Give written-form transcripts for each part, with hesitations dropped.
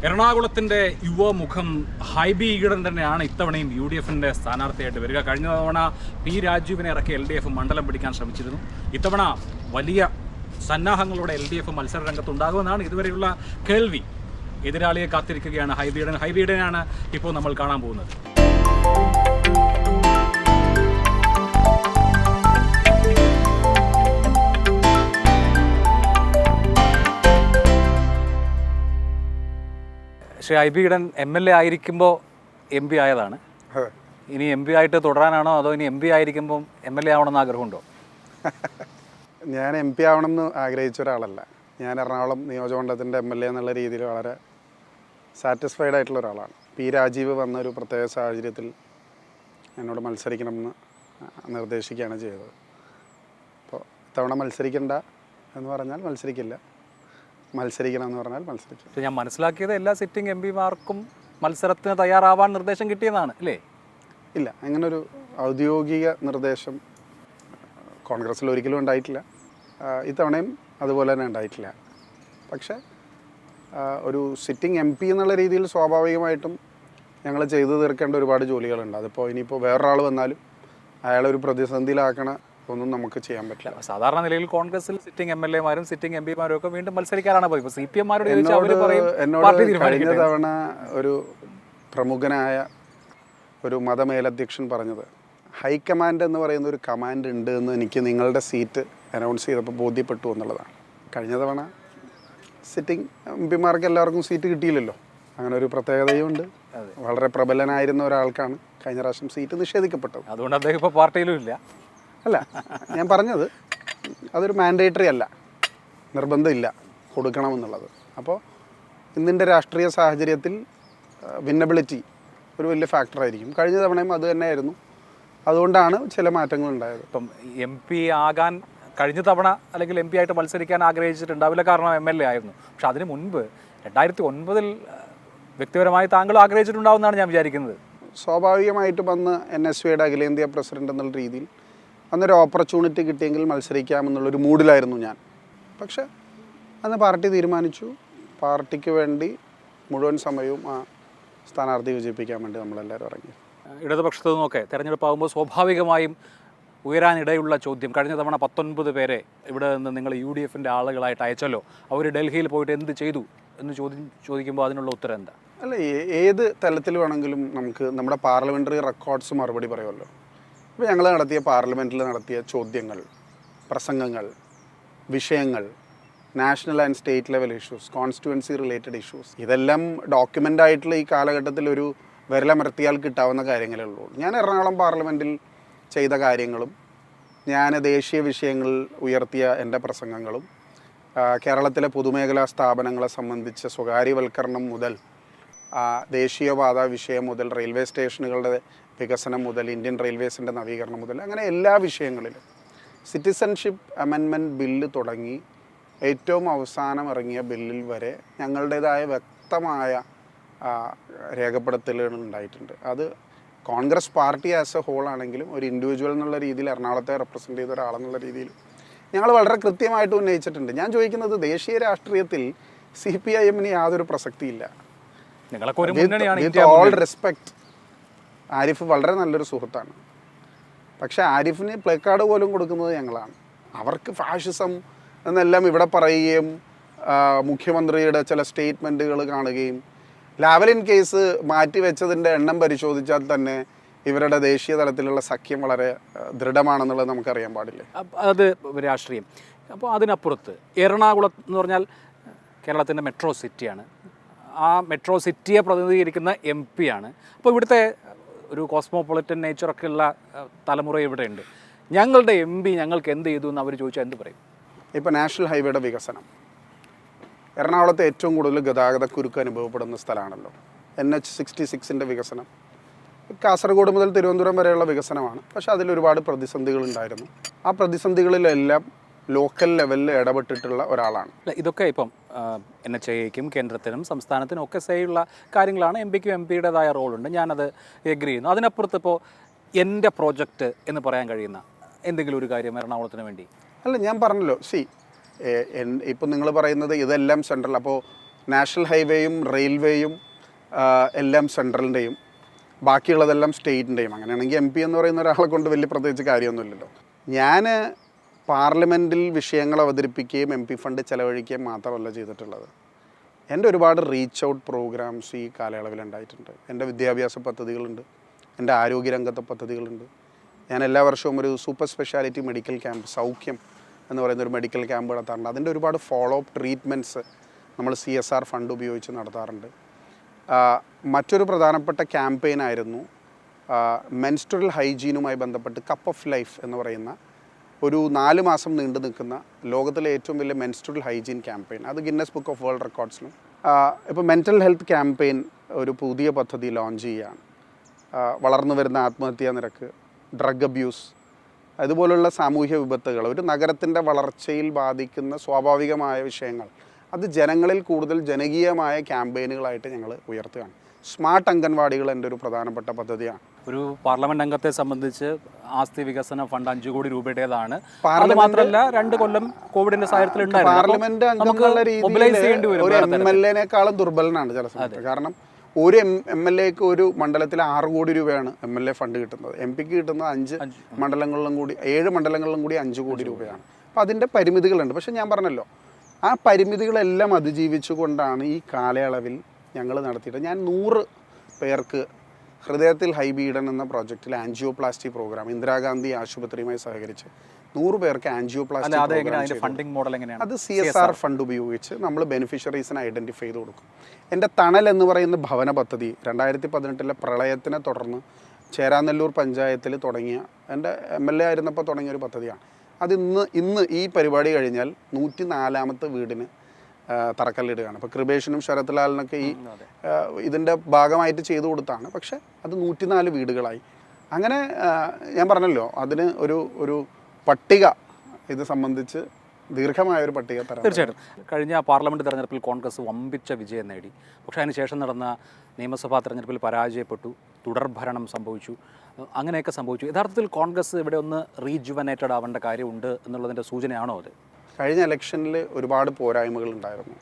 എറണാകുളത്തിൻ്റെ യുവമുഖം ഹൈബി ഈഡൻ തന്നെയാണ് ഇത്തവണയും UDFിൻ്റെ സ്ഥാനാർത്ഥിയായിട്ട് വരിക. കഴിഞ്ഞ തവണ P. രാജീവിനെ ഇറക്കി LDF മണ്ഡലം പിടിക്കാൻ ശ്രമിച്ചിരുന്നു. ഇത്തവണ വലിയ സന്നാഹങ്ങളോടെ LDF മത്സര രംഗത്തുണ്ടാകുമെന്നാണ് ഇതുവരെയുള്ള കേൾവി. എതിരാളിയെ കാത്തിരിക്കുകയാണ് ഹൈബി ഈഡൻ. ഹൈബി ഈഡനാണ് ഇപ്പോൾ നമ്മൾ കാണാൻ പോകുന്നത്. ശ്രീ ഹൈബി ഈഡൻ MLA ആയിരിക്കുമ്പോൾ MP ആയതാണ്. ഇനി MP ആയിട്ട് തുടരാനാണോ അതോ ഇനി MP ആയിരിക്കുമ്പോൾ MLA ആവണമെന്ന് ആഗ്രഹമുണ്ടോ? ഞാൻ MP ആവണമെന്ന് ആഗ്രഹിച്ച ഒരാളല്ല. ഞാൻ എറണാകുളം നിയോജകമണ്ഡലത്തിൻ്റെ MLA എന്നുള്ള രീതിയിൽ വളരെ സാറ്റിസ്ഫൈഡ് ആയിട്ടുള്ള ഒരാളാണ്. P. രാജീവ് വന്ന ഒരു പ്രത്യേക സാഹചര്യത്തിൽ എന്നോട് മത്സരിക്കണമെന്ന് നിർദ്ദേശിക്കുകയാണ് ചെയ്തത്. അപ്പോൾ ഇത്തവണ മത്സരിക്കണ്ട എന്ന് പറഞ്ഞാൽ മത്സരിക്കില്ല, മത്സരിക്കണം എന്ന് പറഞ്ഞാൽ മത്സരിക്കും. ഞാൻ മനസ്സിലാക്കിയത് എല്ലാ സിറ്റിംഗ് MPമാർക്കും മത്സരത്തിന് തയ്യാറാവാൻ നിർദ്ദേശം കിട്ടിയതാണ് അല്ലേ? ഇല്ല, അങ്ങനൊരു ഔദ്യോഗിക നിർദ്ദേശം കോൺഗ്രസ്സിൽ ഒരിക്കലും ഉണ്ടായിട്ടില്ല. ഇത്തവണയും അതുപോലെ തന്നെ ഉണ്ടായിട്ടില്ല. പക്ഷേ ഒരു സിറ്റിംഗ് MP എന്നുള്ള രീതിയിൽ സ്വാഭാവികമായിട്ടും ഞങ്ങൾ ചെയ്തു തീർക്കേണ്ട ഒരുപാട് ജോലികളുണ്ട്. അതിപ്പോൾ ഇനിയിപ്പോൾ വേറൊരാൾ വന്നാലും അയാളൊരു പ്രതിസന്ധിയിലാക്കണ ഒന്നും നമുക്ക് ചെയ്യാൻ പറ്റില്ല. സാധാരണ നിലയിൽ കോൺഗ്രസിൽ സിറ്റിംഗ് MLAമാരും സിറ്റിംഗ് MPമാരും ഒക്കെ വീണ്ടും മത്സരിക്കാനാണ് പോയി. ഇപ്പോൾ CPM-മാരോട് എന്നോട് കഴിഞ്ഞ തവണ ഒരു പ്രമുഖനായ ഒരു മതമേലധ്യക്ഷൻ പറഞ്ഞത്, ഹൈക്കമാൻഡ് എന്ന് പറയുന്ന ഒരു കമാൻഡ് ഉണ്ട് എന്ന് എനിക്ക് നിങ്ങളുടെ സീറ്റ് അനൗൺസ് ചെയ്തപ്പോൾ ബോധ്യപ്പെട്ടു എന്നുള്ളതാണ്. കഴിഞ്ഞ തവണ സിറ്റിംഗ് MPമാർക്ക് എല്ലാവർക്കും സീറ്റ് കിട്ടിയില്ലല്ലോ. അങ്ങനെ ഒരു പ്രത്യേകതയും ഉണ്ട്. വളരെ പ്രബലനായിരുന്ന ഒരാൾക്കാണ് കഴിഞ്ഞ പ്രാവശ്യം സീറ്റ് നിഷേധിക്കപ്പെട്ടത്. അതുകൊണ്ട് അദ്ദേഹം ഇപ്പോൾ പാർട്ടിയിലും ഇല്ല. അല്ല, ഞാൻ പറഞ്ഞത് അതൊരു മാൻഡേറ്ററി അല്ല, നിർബന്ധമില്ല കൊടുക്കണമെന്നുള്ളത്. അപ്പോൾ ഇന്നിൻ്റെ രാഷ്ട്രീയ സാഹചര്യത്തിൽ വിന്നബിലിറ്റി ഒരു വലിയ ഫാക്ടറായിരിക്കും. കഴിഞ്ഞ തവണയും അത് തന്നെയായിരുന്നു. അതുകൊണ്ടാണ് ചില മാറ്റങ്ങൾ ഉണ്ടായത്. ഇപ്പം MP ആകാൻ കഴിഞ്ഞ തവണ അല്ലെങ്കിൽ MP ആയിട്ട് മത്സരിക്കാൻ ആഗ്രഹിച്ചിട്ടുണ്ടാവില്ല, കാരണം MLA ആയിരുന്നു. പക്ഷെ അതിന് മുൻപ് 2009 വ്യക്തിപരമായി താങ്കൾ ആഗ്രഹിച്ചിട്ടുണ്ടാവുമെന്നാണ് ഞാൻ വിചാരിക്കുന്നത്. സ്വാഭാവികമായിട്ടും അന്ന് NSUയുടെ അഖിലേന്ത്യാ പ്രസിഡന്റ് എന്നുള്ള രീതിയിൽ അന്നൊരു ഓപ്പർച്യൂണിറ്റി കിട്ടിയെങ്കിൽ മത്സരിക്കാമെന്നുള്ളൊരു മൂഡിലായിരുന്നു ഞാൻ. പക്ഷേ അന്ന് പാർട്ടി തീരുമാനിച്ചു. പാർട്ടിക്ക് വേണ്ടി മുഴുവൻ സമയവും ആ സ്ഥാനാർത്ഥി വിജയിപ്പിക്കാൻ വേണ്ടി നമ്മളെല്ലാവരും ഇറങ്ങി. ഇടതുപക്ഷത്തു നിന്നൊക്കെ തെരഞ്ഞെടുപ്പാകുമ്പോൾ സ്വാഭാവികമായും ഉയരാനിടയുള്ള ചോദ്യം, കഴിഞ്ഞ തവണ 19 പേരെ ഇവിടെ നിന്ന് നിങ്ങൾ UDFിൻ്റെ ആളുകളായിട്ട് അയച്ചല്ലോ, അവർ ഡൽഹിയിൽ പോയിട്ട് എന്ത് ചെയ്തു എന്ന് ചോദിക്കുമ്പോൾ അതിനുള്ള ഉത്തരം എന്താ? അല്ല, ഏത് തലത്തിൽ വേണമെങ്കിലും നമുക്ക് നമ്മുടെ പാർലമെൻ്ററി റെക്കോർഡ്സ് മറുപടി പറയുമല്ലോ. ഇപ്പോൾ ഞങ്ങൾ നടത്തിയ പാർലമെൻറ്റിൽ നടത്തിയ ചോദ്യങ്ങൾ, പ്രസംഗങ്ങൾ, വിഷയങ്ങൾ, national and state level issues, constituency related issues, ഇതെല്ലാം ഡോക്യുമെൻ്റ് ആയിട്ടുള്ള ഈ കാലഘട്ടത്തിൽ ഒരു വിരലമർത്തിയാൽ കിട്ടാവുന്ന കാര്യങ്ങളേ ഉള്ളൂ. ഞാൻ എറണാകുളം പാർലമെൻറ്റിൽ ചെയ്ത കാര്യങ്ങളും ഞാൻ ദേശീയ വിഷയങ്ങളിൽ ഉയർത്തിയ എൻ്റെ പ്രസംഗങ്ങളും കേരളത്തിലെ പൊതുമേഖലാ സ്ഥാപനങ്ങളെ സംബന്ധിച്ച സ്വകാര്യവൽക്കരണം മുതൽ ദേശീയപാത വിഷയം മുതൽ റെയിൽവേ സ്റ്റേഷനുകളുടെ വികസനം മുതൽ ഇന്ത്യൻ റെയിൽവേസിൻ്റെ നവീകരണം മുതൽ അങ്ങനെ എല്ലാ വിഷയങ്ങളിലും സിറ്റിസൺഷിപ്പ് അമെൻമെൻറ്റ് ബില്ല് തുടങ്ങി ഏറ്റവും അവസാനം ഇറങ്ങിയ ബില്ലിൽ വരെ ഞങ്ങളുടേതായ വ്യക്തമായ രേഖപ്പെടുത്തലുകൾ ഉണ്ടായിട്ടുണ്ട്. അത് Congress party as a whole ആണെങ്കിലും ഒരു ഇൻഡിവിജ്വൽ എന്നുള്ള രീതിയിൽ എറണാകുളത്തെ റെപ്രസെൻ്റ് ചെയ്ത ഒരാളെന്നുള്ള രീതിയിൽ ഞങ്ങൾ വളരെ കൃത്യമായിട്ട് ഉന്നയിച്ചിട്ടുണ്ട്. ഞാൻ ചോദിക്കുന്നത്, ദേശീയ രാഷ്ട്രീയത്തിൽ CPIM-ന് യാതൊരു പ്രസക്തിയില്ല. ഓൾ റെസ്പെക്റ്റ്, ആരിഫ് വളരെ നല്ലൊരു സുഹൃത്താണ്. പക്ഷേ ആരിഫിന് പ്ലേ കാർഡ് പോലും കൊടുക്കുന്നത് ഞങ്ങളാണ്. അവർക്ക് ഫാഷിസം എന്നെല്ലാം ഇവിടെ പറയുകയും മുഖ്യമന്ത്രിയുടെ ചില സ്റ്റേറ്റ്മെൻറ്റുകൾ കാണുകയും ലാവലിൻ കേസ് മാറ്റിവെച്ചതിൻ്റെ എണ്ണം പരിശോധിച്ചാൽ തന്നെ ഇവരുടെ ദേശീയ തലത്തിലുള്ള സഖ്യം വളരെ ദൃഢമാണെന്നുള്ളത് നമുക്കറിയാൻ പാടില്ലേ. അത് രാഷ്ട്രീയം. അപ്പോൾ അതിനപ്പുറത്ത് എറണാകുളം എന്ന് പറഞ്ഞാൽ കേരളത്തിൻ്റെ മെട്രോ സിറ്റിയാണ്. ആ മെട്രോ സിറ്റിയെ പ്രതിനിധീകരിക്കുന്ന MP ആണ്. അപ്പോൾ ഇവിടുത്തെ ഒരു കോസ്മോപൊളിറ്റൻ നേച്ചറൊക്കെ ഉള്ള തലമുറ ഇവിടെയുണ്ട്. ഞങ്ങളുടെ MP ഞങ്ങൾക്ക് എന്ത് ചെയ്തു എന്ന് അവർ ചോദിച്ചാൽ എന്ത് പറയും? ഇപ്പോൾ നാഷണൽ ഹൈവേയുടെ വികസനം, എറണാകുളത്തെ ഏറ്റവും കൂടുതൽ ഗതാഗത കുരുക്ക് അനുഭവപ്പെടുന്ന സ്ഥലമാണല്ലോ. NH66-ൻ്റെ വികസനം കാസർഗോഡ് മുതൽ തിരുവനന്തപുരം വരെയുള്ള വികസനമാണ്. പക്ഷേ അതിലൊരുപാട് പ്രതിസന്ധികളുണ്ടായിരുന്നു. ആ പ്രതിസന്ധികളിലെല്ലാം ലോക്കൽ ലെവലിൽ ഇടപെട്ടിട്ടുള്ള ഒരാളാണ്. ഇതൊക്കെ ഇപ്പം NHAയ്ക്കും കേന്ദ്രത്തിനും സംസ്ഥാനത്തിനും ഒക്കെ സേയുള്ള കാര്യങ്ങളാണ്. MPക്കും MPയുടേതായ റോളുണ്ട്, ഞാനത് എഗ്രി ചെയ്യുന്നു. അതിനപ്പുറത്ത് ഇപ്പോൾ എൻ്റെ പ്രോജക്റ്റ് എന്ന് പറയാൻ കഴിയുന്ന എന്തെങ്കിലും ഒരു കാര്യം എറണാകുളത്തിന് വേണ്ടി? അല്ല, ഞാൻ പറഞ്ഞല്ലോ, ഇപ്പം നിങ്ങൾ പറയുന്നത് ഇതെല്ലാം സെൻട്രൽ. അപ്പോൾ നാഷണൽ ഹൈവേയും റെയിൽവേയും എല്ലാം സെൻട്രലിൻ്റെയും ബാക്കിയുള്ളതെല്ലാം സ്റ്റേറ്റിൻ്റെയും. അങ്ങനെയാണെങ്കിൽ MP എന്ന് പറയുന്ന ഒരാളെ കൊണ്ട് വലിയ പ്രത്യേകിച്ച് കാര്യമൊന്നുമില്ലല്ലോ. ഞാൻ പാർലമെൻറ്റിൽ വിഷയങ്ങൾ അവതരിപ്പിക്കുകയും MP ഫണ്ട് ചെലവഴിക്കുകയും മാത്രമല്ല ചെയ്തിട്ടുള്ളത്. എൻ്റെ ഒരുപാട് റീച്ച് ഔട്ട് പ്രോഗ്രാംസ് ഈ കാലയളവിൽ ഉണ്ടായിട്ടുണ്ട്. എൻ്റെ വിദ്യാഭ്യാസ പദ്ധതികളുണ്ട്, എൻ്റെ ആരോഗ്യരംഗത്തെ പദ്ധതികളുണ്ട്. ഞാൻ എല്ലാ വർഷവും ഒരു സൂപ്പർ സ്പെഷ്യാലിറ്റി മെഡിക്കൽ ക്യാമ്പ്, സൗഖ്യം എന്ന് പറയുന്ന ഒരു മെഡിക്കൽ ക്യാമ്പ് നടത്താറുണ്ട്. അതിൻ്റെ ഒരുപാട് ഫോളോ അപ്പ് ട്രീറ്റ്മെൻറ്റ്സ് നമ്മൾ CSR ഫണ്ട് ഉപയോഗിച്ച് നടത്താറുണ്ട്. മറ്റൊരു പ്രധാനപ്പെട്ട ക്യാമ്പയിനായിരുന്നു മെൻസ്ട്രൽ ഹൈജീനുമായി ബന്ധപ്പെട്ട് കപ്പ് ഓഫ് ലൈഫ് എന്ന് പറയുന്ന ഒരു 4 മാസം നീണ്ടു നിൽക്കുന്ന ലോകത്തിലെ ഏറ്റവും വലിയ മെൻസ്ട്രൽ ഹൈജീൻ ക്യാമ്പയിൻ. അത് ഗിന്നസ് ബുക്ക് ഓഫ് വേൾഡ് റെക്കോർഡ്സിലും. ഇപ്പോൾ മെൻ്റൽ ഹെൽത്ത് ക്യാമ്പയിൻ ഒരു പുതിയ പദ്ധതി ലോഞ്ച് ചെയ്യുകയാണ്. വളർന്നു വരുന്ന ആത്മഹത്യാ നിരക്ക്, ഡ്രഗ് അബ്യൂസ്, അതുപോലുള്ള സാമൂഹ്യ വിപത്തുകൾ, ഒരു നഗരത്തിൻ്റെ വളർച്ചയിൽ ബാധിക്കുന്ന സ്വാഭാവികമായ വിഷയങ്ങൾ, അത് ജനങ്ങളിൽ കൂടുതൽ ജനകീയമായ ക്യാമ്പയിനുകളായിട്ട് ഞങ്ങൾ ഉയർത്തുകയാണ്. സ്മാർട്ട് അംഗൻവാടികൾ എൻ്റെ ഒരു പ്രധാനപ്പെട്ട പദ്ധതിയാണ്. ഒരു പാർലമെന്റ് അംഗത്തെ സംബന്ധിച്ച് ആസ്തി വികസന ഫണ്ട് 5 കോടി രൂപയുടേതാണ്. അത് മാത്രമല്ല 2 കൊല്ലം കോവിഡിന്റെ സാഹചര്യത്തിൽ പാർലമെന്റ് അംഗങ്ങളുടെ രീതിയിൽ ഒരു MLA-നേക്കാളും ദുർബലനാണ് ചില സമയത്ത്. കാരണം ഒരു MLA-ക്ക് ഒരു മണ്ഡലത്തിൽ 6 കോടി രൂപയാണ് MLA ഫണ്ട് കിട്ടുന്നത്. MP-ക്ക് കിട്ടുന്നത് 5 മണ്ഡലങ്ങളിലും കൂടി 7 മണ്ഡലങ്ങളിലും കൂടി 5 കോടി രൂപയാണ്. അപ്പോൾ അതിൻ്റെ പരിമിതികളുണ്ട്. പക്ഷേ ഞാൻ പറഞ്ഞല്ലോ, ആ പരിമിതികളെല്ലാം അതിജീവിച്ചുകൊണ്ടാണ് ഈ കാലയളവിൽ ഞങ്ങൾ നടത്തിയിട്ട് ഞാൻ 100 പേർക്ക് ഹൃദയത്തിൽ ഹൈബീഡൻ എന്ന പ്രോജക്റ്റിൽ ആൻജിയോപ്ലാസ്റ്റി പ്രോഗ്രാം ഇന്ദിരാഗാന്ധി ആശുപത്രിയുമായി സഹകരിച്ച് 100 പേർക്ക് ആൻജിയോപ്ലാസ്റ്റി അത് CSR ഫണ്ട് ഉപയോഗിച്ച് നമ്മൾ ബെനിഫിഷ്യറീസിനെ ഐഡൻറ്റിഫൈ ചെയ്ത് കൊടുക്കും. എൻ്റെ തണൽ എന്ന് പറയുന്ന ഭവന പദ്ധതി 2018 പ്രളയത്തിനെ തുടർന്ന് ചേരാനെല്ലൂർ പഞ്ചായത്തിൽ തുടങ്ങിയ, എൻ്റെ MLA ആയിരുന്നപ്പോൾ തുടങ്ങിയൊരു പദ്ധതിയാണ്. അത് ഇന്ന് ഈ പരിപാടി കഴിഞ്ഞാൽ 104ാമത്തെ വീടിന് തറക്കല്ലിടുകയാണ്. അപ്പോൾ കൃപേഷിനും ശരത് ലാലിനൊക്കെ ഇതിൻ്റെ ഭാഗമായിട്ട് ചെയ്തു കൊടുത്താണ്. പക്ഷേ അത് 104 വീടുകളായി. അങ്ങനെ ഞാൻ പറഞ്ഞല്ലോ, അതിന് ഒരു പട്ടിക ഇത് സംബന്ധിച്ച് ദീർഘമായൊരു പട്ടിക തരാം. തീർച്ചയായിട്ടും കഴിഞ്ഞ പാർലമെൻറ്റ് തെരഞ്ഞെടുപ്പിൽ കോൺഗ്രസ് വമ്പിച്ച വിജയം നേടി. പക്ഷേ അതിനുശേഷം നടന്ന നിയമസഭാ തെരഞ്ഞെടുപ്പിൽ പരാജയപ്പെട്ടു, തുടർഭരണം സംഭവിച്ചു, അങ്ങനെയൊക്കെ സംഭവിച്ചു. യഥാർത്ഥത്തിൽ കോൺഗ്രസ് ഇവിടെ ഒന്ന് റീജുവനേറ്റഡ് ആവേണ്ട കാര്യമുണ്ട് എന്നുള്ളതിൻ്റെ സൂചനയാണോ അത്? കഴിഞ്ഞ ഇലക്ഷനിൽ ഒരുപാട് പോരായ്മകൾ ഉണ്ടായിരുന്നു.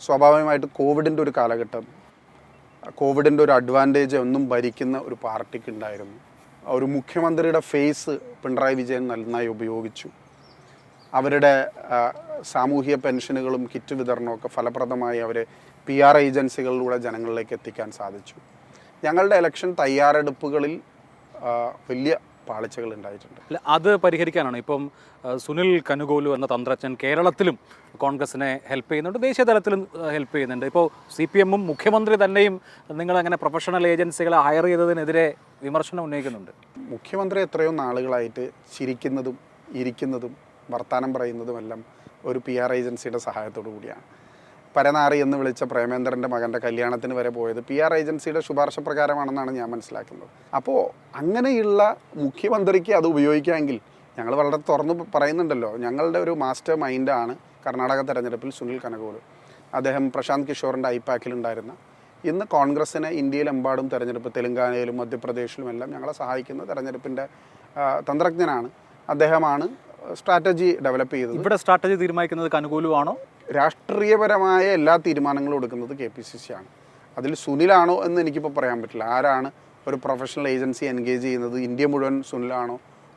സ്വാഭാവികമായിട്ട് കോവിഡിൻ്റെ ഒരു കാലഘട്ടം, കോവിഡിൻ്റെ ഒരു അഡ്വാൻറ്റേജ് ഒന്നും ഭരിക്കുന്ന ഒരു പാർട്ടിക്ക് ഉണ്ടായിരുന്നു. ഒരു മുഖ്യമന്ത്രിയുടെ ഫേസ് പിണറായി വിജയൻ നന്നായി ഉപയോഗിച്ചു. അവരുടെ സാമൂഹിക പെൻഷനുകളും കിറ്റ് വിതരണമൊക്കെ ഫലപ്രദമായി അവർ PR ഏജൻസികളിലൂടെ ജനങ്ങളിലേക്ക് എത്തിക്കാൻ സാധിച്ചു. ഞങ്ങളുടെ ഇലക്ഷൻ തയ്യാറെടുപ്പുകളിൽ വലിയ പാളിച്ചകൾ ഉണ്ടായിട്ടുണ്ട്. അല്ല, അത് പരിഹരിക്കാനാണ് ഇപ്പം സുനിൽ കനുകോലു എന്ന തന്ത്രജ്ഞൻ കേരളത്തിലും കോൺഗ്രസിനെ ഹെൽപ്പ് ചെയ്യുന്നുണ്ട്, ദേശീയ തലത്തിലും ഹെൽപ്പ് ചെയ്യുന്നുണ്ട്. ഇപ്പോൾ CPM-ഉം മുഖ്യമന്ത്രി തന്നെയും നിങ്ങളങ്ങനെ പ്രൊഫഷണൽ ഏജൻസികളെ ഹയർ ചെയ്തതിനെതിരെ വിമർശനം ഉന്നയിക്കുന്നുണ്ട്. മുഖ്യമന്ത്രി എത്രയോ നാളുകളായിട്ട് ചിരിക്കുന്നതും ഇരിക്കുന്നതും വർത്തമാനം പറയുന്നതുമെല്ലാം ഒരു PR ഏജൻസിയുടെ സഹായത്തോടു കൂടിയാണ്. പരനാറി എന്ന് വിളിച്ച പ്രേമേന്ദ്രൻ്റെ മകൻ്റെ കല്യാണത്തിന് വരെ പോയത് PR ഏജൻസിയുടെ ശുപാർശ പ്രകാരമാണെന്നാണ് ഞാൻ മനസ്സിലാക്കുന്നത്. അപ്പോൾ അങ്ങനെയുള്ള മുഖ്യമന്ത്രിക്ക് അത് ഉപയോഗിക്കാമെങ്കിൽ, ഞങ്ങൾ വളരെ തുറന്ന് പറയുന്നുണ്ടല്ലോ, ഞങ്ങളുടെ ഒരു മാസ്റ്റർ മൈൻഡാണ് കർണാടക തെരഞ്ഞെടുപ്പിൽ സുനിൽ കനകോലു. അദ്ദേഹം പ്രശാന്ത് കിഷോറിൻ്റെ ഐപാക്കിലുണ്ടായിരുന്ന, ഇന്ന് കോൺഗ്രസ്സിനെ ഇന്ത്യയിലെമ്പാടും തെരഞ്ഞെടുപ്പ്, തെലങ്കാനയിലും മധ്യപ്രദേശിലുമെല്ലാം ഞങ്ങളെ സഹായിക്കുന്ന തെരഞ്ഞെടുപ്പിൻ്റെ തന്ത്രജ്ഞനാണ്. അദ്ദേഹമാണ് സ്ട്രാറ്റജി ഡെവലപ്പ് ചെയ്തത്. ഇവിടെ സ്ട്രാറ്റജി തീരുമാനിക്കുന്നത് കനുകൂലമാണോ? രാഷ്ട്രീയപരമായ എല്ലാ തീരുമാനങ്ങളും എടുക്കുന്നത് KPCC ആണ്. അതിൽ സുനിലാണോ എന്ന് എനിക്കിപ്പോൾ പറയാൻ പറ്റില്ല. ആരാണ് ഒരു പ്രൊഫഷണൽ ഏജൻസി എൻഗേജ് ചെയ്യുന്നത്? ഇന്ത്യ മുഴുവൻ സുനിലാണോ?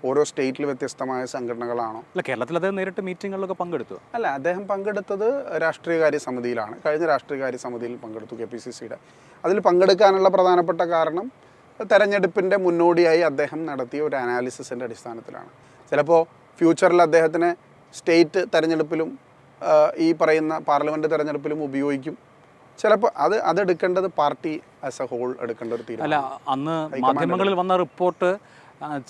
ഓരോ സ്റ്റേറ്റിൽ വ്യത്യസ്തമായ സംഘടനകളാണോ? അല്ല, കേരളത്തിൽ അദ്ദേഹം നേരിട്ട് മീറ്റിങ്ങുകളിലൊക്കെ പങ്കെടുത്തു. അല്ല, അദ്ദേഹം പങ്കെടുത്തത് രാഷ്ട്രീയകാര്യ സമിതിയിലാണ്. കഴിഞ്ഞ രാഷ്ട്രീയകാര്യ സമിതിയിൽ പങ്കെടുത്തു KPCC-യുടെ. അതിൽ പങ്കെടുക്കാനുള്ള പ്രധാനപ്പെട്ട കാരണം തെരഞ്ഞെടുപ്പിൻ്റെ മുന്നോടിയായി അദ്ദേഹം നടത്തിയ ഒരു അനാലിസിസിൻ്റെ അടിസ്ഥാനത്തിലാണ്. ചിലപ്പോൾ ഫ്യൂച്ചറിൽ അദ്ദേഹത്തിനെ സ്റ്റേറ്റ് തെരഞ്ഞെടുപ്പിലും ഈ പറയുന്ന പാർലമെൻറ്റ് തെരഞ്ഞെടുപ്പിലും ഉപയോഗിക്കും. ചിലപ്പോൾ അതെടുക്കേണ്ടത് പാർട്ടി ആസ് എ ഹോൾ എടുക്കേണ്ട ഒരു തീരുമാനം. അല്ല, അന്ന് മാധ്യമങ്ങളിൽ വന്ന റിപ്പോർട്ട്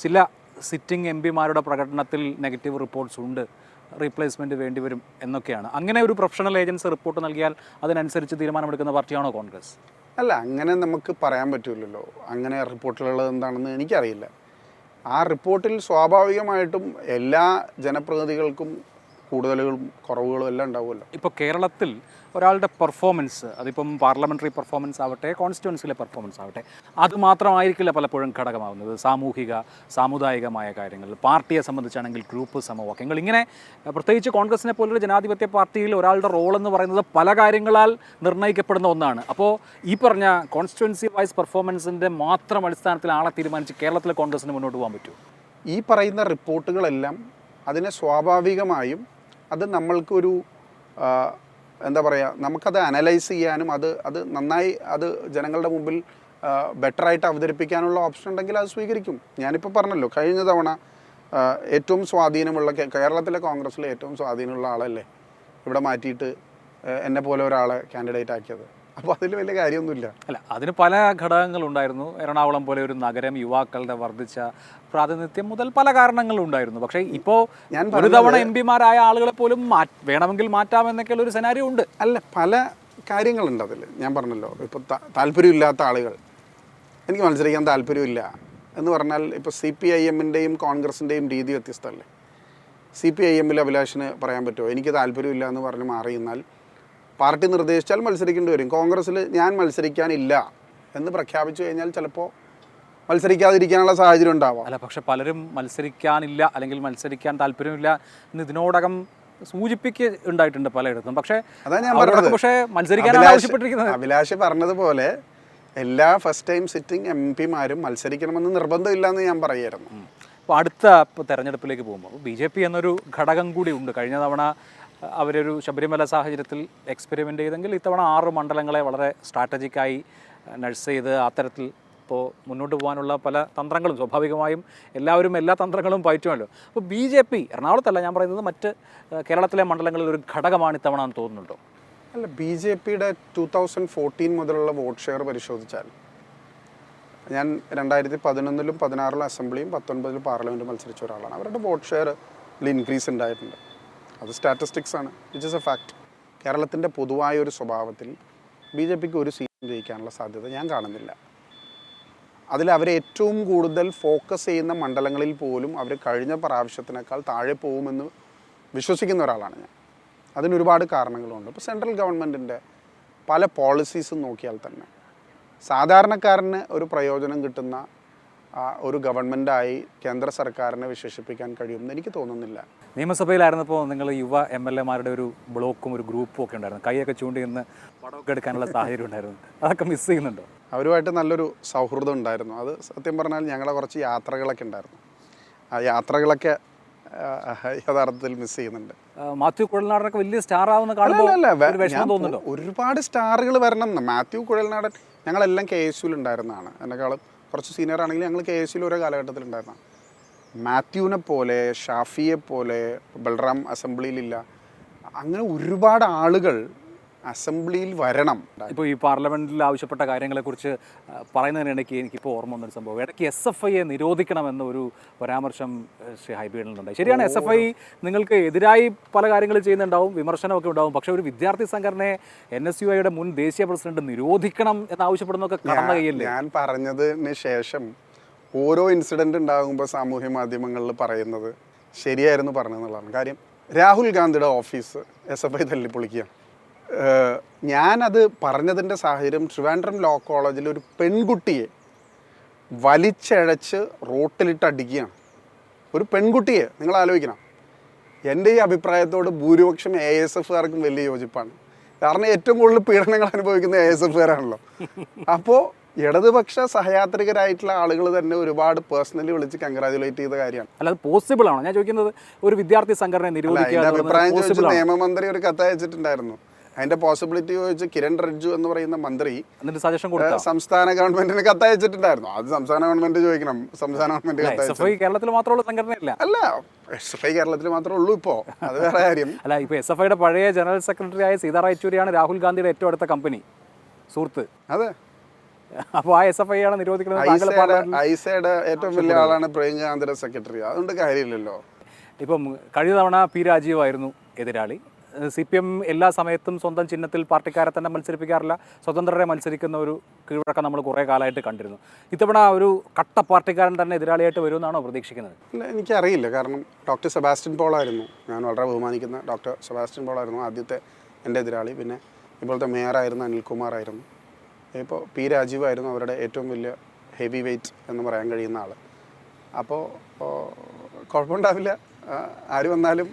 ചില സിറ്റിംഗ് MP-മാരുടെ പ്രകടനത്തിൽ നെഗറ്റീവ് റിപ്പോർട്ട്സ് ഉണ്ട്, റീപ്ലേസ്മെൻറ്റ് വേണ്ടിവരും എന്നൊക്കെയാണ്. അങ്ങനെ ഒരു പ്രൊഫഷണൽ ഏജൻസി റിപ്പോർട്ട് നൽകിയാൽ അതിനനുസരിച്ച് തീരുമാനമെടുക്കുന്ന പാർട്ടിയാണോ കോൺഗ്രസ്? അല്ല, അങ്ങനെ നമുക്ക് പറയാൻ പറ്റില്ലല്ലോ. അങ്ങനെ റിപ്പോർട്ടിലുള്ളത് എന്താണെന്ന് എനിക്കറിയില്ല. ആ റിപ്പോർട്ടിൽ സ്വാഭാവികമായിട്ടും എല്ലാ ജനപ്രതിനിധികൾക്കും കൂടുതലുകളും കുറവുകളും എല്ലാം ഉണ്ടാവുമല്ലോ. ഇപ്പോൾ കേരളത്തിൽ ഒരാളുടെ പെർഫോമൻസ്, അതിപ്പം പാർലമെൻ്ററി പെർഫോമൻസ് ആവട്ടെ, കോൺസ്റ്റിറ്റ്യുവൻസിലെ പെർഫോമൻസ് ആവട്ടെ, അത് മാത്രമായിരിക്കില്ല പലപ്പോഴും ഘടകമാവുന്നത്. സാമുദായികമായ കാര്യങ്ങൾ, പാർട്ടിയെ സംബന്ധിച്ചാണെങ്കിൽ ഗ്രൂപ്പ് സമവാക്യങ്ങൾ, ഇങ്ങനെ പ്രത്യേകിച്ച് കോൺഗ്രസിനെ പോലൊരു ജനാധിപത്യ പാർട്ടിയിൽ ഒരാളുടെ റോൾ എന്ന് പറയുന്നത് പല കാര്യങ്ങളാൽ നിർണ്ണയിക്കപ്പെടുന്ന ഒന്നാണ്. അപ്പോൾ ഈ പറഞ്ഞ കോൺസ്റ്റിറ്റ്യുവൻസി വൈസ് പെർഫോമൻസിൻ്റെ മാത്രം അടിസ്ഥാനത്തിൽ ആളെ തീരുമാനിച്ച് കേരളത്തിലെ കോൺഗ്രസിന് മുന്നോട്ട് പോകാൻ പറ്റുമോ? ഈ പറയുന്ന റിപ്പോർട്ടുകളെല്ലാം അതിനെ സ്വാഭാവികമായും അത് നമ്മൾക്കൊരു എന്താ പറയുക, നമുക്കത് അനലൈസ് ചെയ്യാനും അത് നന്നായി അത് ജനങ്ങളുടെ മുമ്പിൽ ബെറ്ററായിട്ട് അവതരിപ്പിക്കാനുള്ള ഓപ്ഷൻ ഉണ്ടെങ്കിൽ അത് സ്വീകരിക്കും. ഞാനിപ്പോൾ പറഞ്ഞല്ലോ, കഴിഞ്ഞ തവണ ഏറ്റവും സ്വാധീനമുള്ള കേരളത്തിലെ കോൺഗ്രസ്സിലെ ഏറ്റവും സ്വാധീനമുള്ള ആളല്ലേ ഇവിടെ മാറ്റിയിട്ട് എന്നെ പോലെ ഒരാളെ കാൻഡിഡേറ്റ് ആക്കിയത്. അപ്പോൾ അതിൽ വലിയ കാര്യമൊന്നുമില്ല. അല്ല, അതിന് പല ഘടകങ്ങളുണ്ടായിരുന്നു. എറണാകുളം പോലെ ഒരു നഗരം, യുവാക്കളുടെ വർദ്ധിച്ച പ്രാതിനിധ്യം മുതൽ പല കാരണങ്ങളും ഉണ്ടായിരുന്നു. പക്ഷേ ഇപ്പോൾ ഒരു തവണ എം പിമാരായ ആളുകളെ പോലും വേണമെങ്കിൽ മാറ്റാമെന്നൊക്കെയുള്ള ഒരു സെനാരിയോ ഉണ്ട്. അല്ല, പല കാര്യങ്ങളുണ്ട് അതിൽ. ഞാൻ പറഞ്ഞല്ലോ, ഇപ്പോൾ താല്പര്യമില്ലാത്ത ആളുകൾ, എനിക്ക് മത്സരിക്കാൻ താല്പര്യമില്ല എന്ന് പറഞ്ഞാൽ, ഇപ്പോൾ CPIM-ൻ്റെയും കോൺഗ്രസിൻ്റെയും രീതി വ്യത്യസ്തമല്ലേ. CPIM-ൽ അഭിലാഷിന് പറയാൻ പറ്റുമോ എനിക്ക് താല്പര്യമില്ല എന്ന് പറഞ്ഞ് മാറിയെന്നാൽ പാർട്ടി നിർദ്ദേശിച്ചാൽ മത്സരിക്കേണ്ടി വരും. കോൺഗ്രസ്സിൽ ഞാൻ മത്സരിക്കാനില്ല എന്ന് പ്രഖ്യാപിച്ചു കഴിഞ്ഞാൽ ചിലപ്പോൾ മത്സരിക്കാതിരിക്കാനുള്ള സാഹചര്യം ഉണ്ടാവാം. അല്ല, പക്ഷെ പലരും മത്സരിക്കാനില്ല അല്ലെങ്കിൽ മത്സരിക്കാൻ താല്പര്യമില്ല എന്ന് ഇതിനോടകം ഉണ്ടായിട്ടുണ്ട് പലയിടത്തും. പക്ഷേ അതാ ഞാൻ പറഞ്ഞത്, പക്ഷേ മത്സരിക്കാനാണ് ആവശ്യപ്പെട്ടിരിക്കുന്നത്. അഭിലാഷ് പറഞ്ഞതുപോലെ എല്ലാ ഫസ്റ്റ് ടൈം സിറ്റിംഗ് MP-മാരും മത്സരിക്കണമെന്ന് നിർബന്ധമില്ല എന്ന് ഞാൻ പറയായിരുന്നു. അപ്പോൾ അടുത്ത തെരഞ്ഞെടുപ്പിലേക്ക് പോകുമ്പോൾ BJP എന്നൊരു ഘടകം കൂടി ഉണ്ട്. കഴിഞ്ഞ തവണ അവരൊരു ശബരിമല സാഹചര്യത്തിൽ എക്സ്പെരിമെൻ്റ് ചെയ്തെങ്കിൽ ഇത്തവണ 6 മണ്ഡലങ്ങളെ വളരെ സ്ട്രാറ്റജിക്കായി നഴ്സ് ചെയ്ത് അത്തരത്തിൽ ഇപ്പോൾ മുന്നോട്ട് പോകാനുള്ള പല തന്ത്രങ്ങളും സ്വാഭാവികമായും എല്ലാവരും എല്ലാ തന്ത്രങ്ങളും പയറ്റുമല്ലോ. അപ്പോൾ BJP എറണാകുളത്തല്ല ഞാൻ പറയുന്നത്, മറ്റ് കേരളത്തിലെ മണ്ഡലങ്ങളിൽ ഒരു ഘടകമാണ് ഇത്തവണ എന്ന് തോന്നുന്നുണ്ടോ? അല്ല, BJP-യുടെ 2014 മുതലുള്ള വോട്ട് ഷെയർ പരിശോധിച്ചാൽ, ഞാൻ 2011-ലും 16-ലും അസംബ്ലിയും 19-ലും പാർലമെൻറ്റും മത്സരിച്ച ഒരാളാണ്. അവരുടെ വോട്ട് ഷെയറിൽ ഇൻക്രീസ് ഉണ്ടായിട്ടുണ്ട്. അത് സ്റ്റാറ്റിസ്റ്റിക്സ് ആണ്, വിച്ച് ഇസ് എ ഫാക്ട്. കേരളത്തിൻ്റെ പൊതുവായ ഒരു സ്വഭാവത്തിൽ BJP-ക്ക് ഒരു സീറ്റ് ജയിക്കാനുള്ള സാധ്യത ഞാൻ കാണുന്നില്ല. അതിൽ അവർ ഏറ്റവും കൂടുതൽ ഫോക്കസ് ചെയ്യുന്ന മണ്ഡലങ്ങളിൽ പോലും അവർ കഴിഞ്ഞ പ്രാവശ്യത്തിനേക്കാൾ താഴെ പോകുമെന്ന് വിശ്വസിക്കുന്ന ഒരാളാണ് ഞാൻ. അതിനൊരുപാട് കാരണങ്ങളുണ്ട്. ഇപ്പോൾ സെൻട്രൽ ഗവൺമെൻറ്റിൻ്റെ പല പോളിസീസും നോക്കിയാൽ തന്നെ സാധാരണക്കാരന് ഒരു പ്രയോജനം കിട്ടുന്ന ഒരു ഗവൺമെൻറ്റായി കേന്ദ്ര സർക്കാരിനെ വിശേഷിപ്പിക്കാൻ കഴിയുമെന്ന് എനിക്ക് തോന്നുന്നില്ല. നിയമസഭയിലായിരുന്നപ്പോൾ നിങ്ങൾ യുവ MLA-മാരുടെ ഒരു ബ്ലോക്കും ഒരു ഗ്രൂപ്പും ഒക്കെ ഉണ്ടായിരുന്നു. കൈയൊക്കെ ചൂണ്ടി നിന്ന് പടമൊക്കെ എടുക്കാനുള്ള സാഹചര്യം ഉണ്ടായിരുന്നു. അതൊക്കെ മിസ് ചെയ്യുന്നുണ്ടോ? അവരുമായിട്ട് നല്ലൊരു സൗഹൃദം ഉണ്ടായിരുന്നു. അത് സത്യം പറഞ്ഞാൽ ഞങ്ങളെ കുറച്ച് യാത്രകളൊക്കെ ഉണ്ടായിരുന്നു. ആ യാത്രകളൊക്കെ യഥാർത്ഥത്തിൽ മിസ് ചെയ്യുന്നുണ്ട്. മാത്യു കുഴൽനാടനൊക്കെ വലിയ സ്റ്റാർ ആവുന്ന കാണുമ്പോൾ തോന്നുന്നുണ്ടോ? ഒരുപാട് സ്റ്റാറുകൾ വരണം എന്ന്. മാത്യു കുഴൽനാടൻ ഞങ്ങളെല്ലാം KSUവിൽ ഉണ്ടായിരുന്നതാണ്. എന്നെക്കാളും കുറച്ച് സീനിയർ ആണെങ്കിലും ഞങ്ങൾ KSUവിൽ ഓരോ കാലഘട്ടത്തിൽ ഉണ്ടായിരുന്ന. മാത്യുവിനെ പോലെ, ഷാഫിയെ പോലെ, ബൽറാം അസംബ്ലിയിലില്ല, അങ്ങനെ ഒരുപാട് ആളുകൾ അസംബ്ലിയിൽ വരണം. ഇപ്പോൾ ഈ പാർലമെൻറ്റിൽ ആവശ്യപ്പെട്ട കാര്യങ്ങളെക്കുറിച്ച് പറയുന്നതിനിടയ്ക്ക് എനിക്കിപ്പോൾ ഓർമ്മ വന്നൊരു സംഭവം, ഇടയ്ക്ക് SFIയെ നിരോധിക്കണമെന്ന ഒരു പരാമർശം ശ്രീ ഹൈബീഡിലുണ്ടായി. ശരിയാണ്, SFI നിങ്ങൾക്ക് എതിരായി പല കാര്യങ്ങൾ ചെയ്യുന്നുണ്ടാവും, വിമർശനമൊക്കെ ഉണ്ടാവും. പക്ഷേ ഒരു വിദ്യാർത്ഥി സംഘടനയെ NSUIയുടെ മുൻ ദേശീയ പ്രസിഡന്റ് നിരോധിക്കണം എന്നാവശ്യപ്പെടുന്നതൊക്കെ കടന്ന കൈയല്ലേ? ഞാൻ പറഞ്ഞതിന് ശേഷം ഓരോ ഇൻസിഡൻറ്റ് ഉണ്ടാകുമ്പോൾ സാമൂഹ്യ മാധ്യമങ്ങളിൽ പറയുന്നത് ശരിയായിരുന്നു പറഞ്ഞതെന്നുള്ളതാണ് കാര്യം. രാഹുൽ ഗാന്ധിയുടെ ഓഫീസ് SFI തല്ലിപ്പൊളിക്കുക. ഞാനത് പറഞ്ഞതിൻ്റെ സാഹചര്യം, ട്രിവാൻഡ്രം ലോ കോളേജിൽ ഒരു പെൺകുട്ടിയെ വലിച്ചഴച്ച് റോട്ടിലിട്ട് അടിക്കുകയാണ്. ഒരു പെൺകുട്ടിയെ നിങ്ങൾ ആലോചിക്കണം. എൻ്റെ ഈ അഭിപ്രായത്തോട് ഭൂരിപക്ഷം ASFകാർക്കും വലിയ യോജിപ്പാണ്. കാരണം ഏറ്റവും കൂടുതൽ പീഡനങ്ങൾ അനുഭവിക്കുന്ന ASFകാരാണല്ലോ. അപ്പോൾ ഇടതുപക്ഷ സഹയാത്രികരായിട്ടുള്ള ആളുകൾ തന്നെ ഒരുപാട് പേഴ്സണലി വിളിച്ച് കൺഗ്രാജുലേറ്റ് ചെയ്ത കാര്യമാണ്. അല്ലാതെ പോസിബിൾ ആണോ? ഞാൻ ചോദിക്കുന്നത്, ഒരു വിദ്യാർത്ഥി സംഘടനയെ നിരോധിക്കുക. അഭിപ്രായം ചോദിച്ച് നിയമമന്ത്രി ഒരു കത്തയച്ചിട്ടുണ്ടായിരുന്നു. അതിന്റെ പോസിബിലിറ്റി ചോദിച്ച് കിരൺ റിജ്ജു എന്ന് പറയുന്ന മന്ത്രി സംസ്ഥാന ഗവൺമെന്റിന് കത്തയച്ചിട്ടുണ്ടായിരുന്നു. അത് സംസ്ഥാന ഗവൺമെന്റ് ചോദിക്കണം. സംസ്ഥാന ഗവൺമെന്റ് കേരളത്തിൽ മാത്രമുള്ള സംഘടനയല്ല. അല്ല, SFI കേരളത്തിൽ മാത്രമേ ഉള്ളൂ ഇപ്പോൾ. അത് വേറെ കാര്യം. അല്ല, ഇപ്പോൾ SFIയുടെ പഴയ ജനറൽ സെക്രട്ടറി ആയ സീതാറാം യെച്ചൂരിയാണ് രാഹുൽ ഗാന്ധിയുടെ ഏറ്റവും അടുത്ത കമ്പനി സുഹൃത്ത്. അതെ. അപ്പോൾ ആ SFI ആണ് നിരോധിക്കുന്നത്. ഐസയുടെ ഏറ്റവും വലിയ ആളാണ് പ്രിയങ്ക ഗാന്ധിയുടെ സെക്രട്ടറി. അതുകൊണ്ട് കാര്യമില്ലല്ലോ. ഇപ്പം കഴിഞ്ഞ തവണ P രാജീവായിരുന്നു എതിരാളി. CPM എല്ലാ സമയത്തും സ്വന്തം ചിഹ്നത്തിൽ പാർട്ടിക്കാരെ തന്നെ മത്സരിപ്പിക്കാറില്ല, സ്വതന്ത്രരെ മത്സരിക്കുന്ന ഒരു കീഴ്വഴക്കം നമ്മൾ കുറേ കാലമായിട്ട് കണ്ടിരുന്നു. ഇത്തവണ ഒരു കട്ട പാർട്ടിക്കാരൻ തന്നെ എതിരാളിയായിട്ട് വരുമെന്നാണോ പ്രതീക്ഷിക്കുന്നത്? ഇല്ല, എനിക്കറിയില്ല. കാരണം ഡോക്ടർ സെബാസ്റ്റ്യൻ പോളായിരുന്നു, ഞാൻ വളരെ ബഹുമാനിക്കുന്ന ഡോക്ടർ സെബാസ്റ്റ്യൻ പോളായിരുന്നു ആദ്യത്തെ എൻ്റെ എതിരാളി. പിന്നെ ഇപ്പോഴത്തെ മേയറായിരുന്ന അനിൽകുമാറായിരുന്നു, ഇപ്പോൾ പി രാജീവായിരുന്നു അവരുടെ ഏറ്റവും വലിയ ഹെവി വെയ്റ്റ് എന്ന് പറയാൻ കഴിയുന്ന ആൾ. അപ്പോൾ കുഴപ്പമുണ്ടാവില്ല, ആര് വന്നാലും.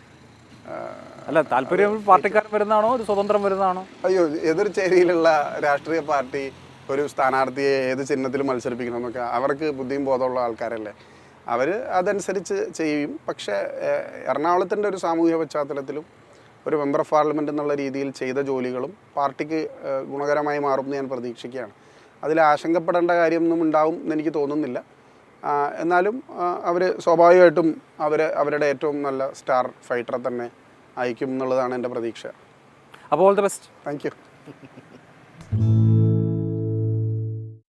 അല്ല, താല്പര്യം പാർട്ടിക്കാരൻ വരുന്നതാണോ ഒരു സ്വതന്ത്രം വരുന്നതാണോ? അയ്യോ, എതിർ ചേരിയിലുള്ള രാഷ്ട്രീയ പാർട്ടി ഒരു സ്ഥാനാർത്ഥിയെ ഏത് ചിഹ്നത്തിൽ മത്സരിപ്പിക്കണമെന്നൊക്കെ അവർക്ക് ബുദ്ധിയും ബോധമുള്ള ആൾക്കാരല്ലേ, അവർ അതനുസരിച്ച് ചെയ്യും. പക്ഷേ എറണാകുളത്തിൻ്റെ ഒരു സാമൂഹിക പശ്ചാത്തലത്തിലും ഒരു മെമ്പർ ഓഫ് പാർലമെൻറ്റ് എന്നുള്ള രീതിയിൽ ചെയ്ത ജോലികളും പാർട്ടിക്ക് ഗുണകരമായി മാറുമെന്ന് ഞാൻ പ്രതീക്ഷിക്കുകയാണ്. അതിൽ ആശങ്കപ്പെടേണ്ട കാര്യമൊന്നും ഉണ്ടാവും എന്നെനിക്ക് തോന്നുന്നില്ല. എന്നാലും അവർ സ്വാഭാവികമായിട്ടും അവരുടെ ഏറ്റവും നല്ല സ്റ്റാർ ഫൈറ്ററെ തന്നെ അയക്കും എന്നുള്ളതാണ് എൻ്റെ പ്രതീക്ഷ. അപ്പോൾ all the best. Thank you.